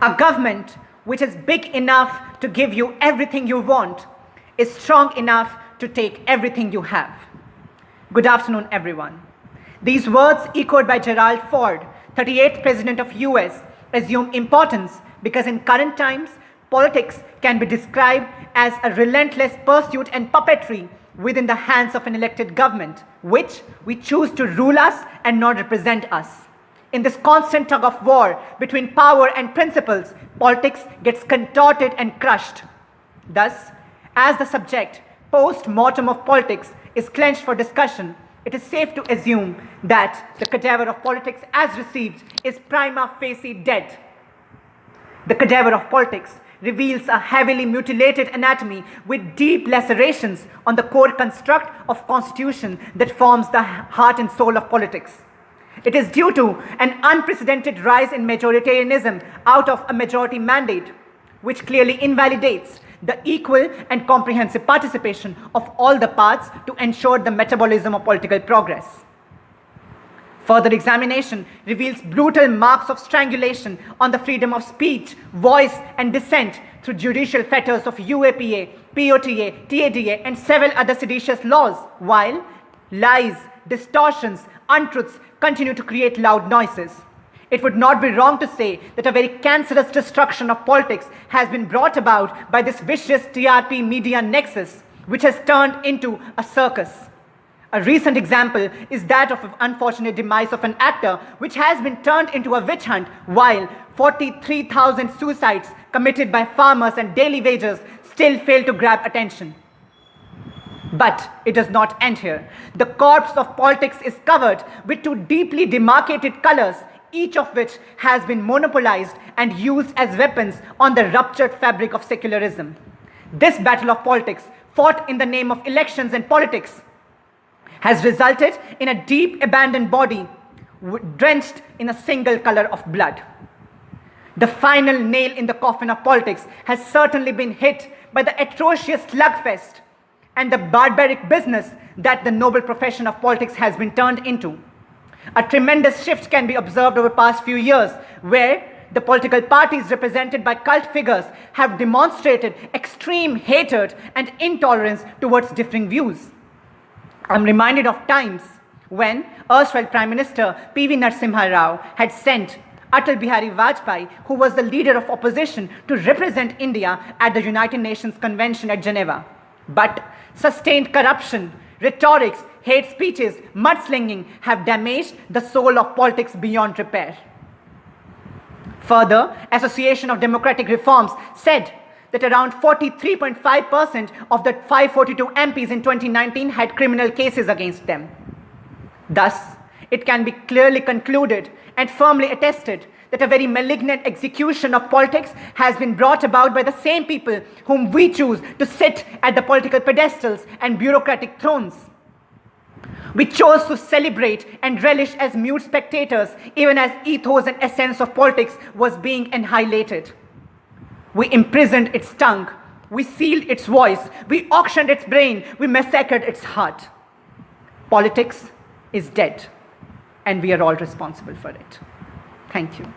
A government which is big enough to give you everything you want is strong enough to take everything you have. Good afternoon, everyone. These words, echoed by Gerald Ford, 38th President of US, assume importance because in current times, politics can be described as a relentless pursuit and puppetry within the hands of an elected government, which we choose to rule us and not represent us. In this constant tug of war between power and principles, politics gets contorted and crushed. Thus, as the subject post-mortem of politics is clenched for discussion, it is safe to assume that the cadaver of politics as received is prima facie dead. The cadaver of politics reveals a heavily mutilated anatomy with deep lacerations on the core construct of constitution that forms the heart and soul of politics. It is due to an unprecedented rise in majoritarianism out of a majority mandate, which clearly invalidates the equal and comprehensive participation of all the parts to ensure the metabolism of political progress. Further examination reveals brutal marks of strangulation on the freedom of speech, voice, and dissent through judicial fetters of UAPA, POTA, TADA, and several other seditious laws, while lies, distortions, untruths continue to create loud noises. It would not be wrong to say that a very cancerous destruction of politics has been brought about by this vicious TRP media nexus, which has turned into a circus. A recent example is that of an unfortunate demise of an actor, which has been turned into a witch hunt, while 43,000 suicides committed by farmers and daily wagers still fail to grab attention. But it does not end here. The corpse of politics is covered with two deeply demarcated colors, each of which has been monopolized and used as weapons on the ruptured fabric of secularism. This battle of politics, fought in the name of elections and politics, has resulted in a deep abandoned body drenched in a single color of blood. The final nail in the coffin of politics has certainly been hit by the atrocious slugfest and the barbaric business that the noble profession of politics has been turned into. A tremendous shift can be observed over the past few years, where the political parties represented by cult figures have demonstrated extreme hatred and intolerance towards differing views. I'm reminded of times when erstwhile Prime Minister P.V. Narasimha Rao had sent Atal Bihari Vajpayee, who was the leader of opposition, to represent India at the United Nations Convention at Geneva. But sustained corruption, rhetorics, hate speeches, mudslinging have damaged the soul of politics beyond repair. Further, Association of Democratic Reforms said that around 43.5% of the 542 MPs in 2019 had criminal cases against them. Thus, it can be clearly concluded and firmly attested that a very malignant execution of politics has been brought about by the same people whom we choose to sit at the political pedestals and bureaucratic thrones. We chose to celebrate and relish as mute spectators, even as ethos and essence of politics was being annihilated. We imprisoned its tongue, we sealed its voice, we auctioned its brain, we massacred its heart. Politics is dead, and we are all responsible for it. Thank you.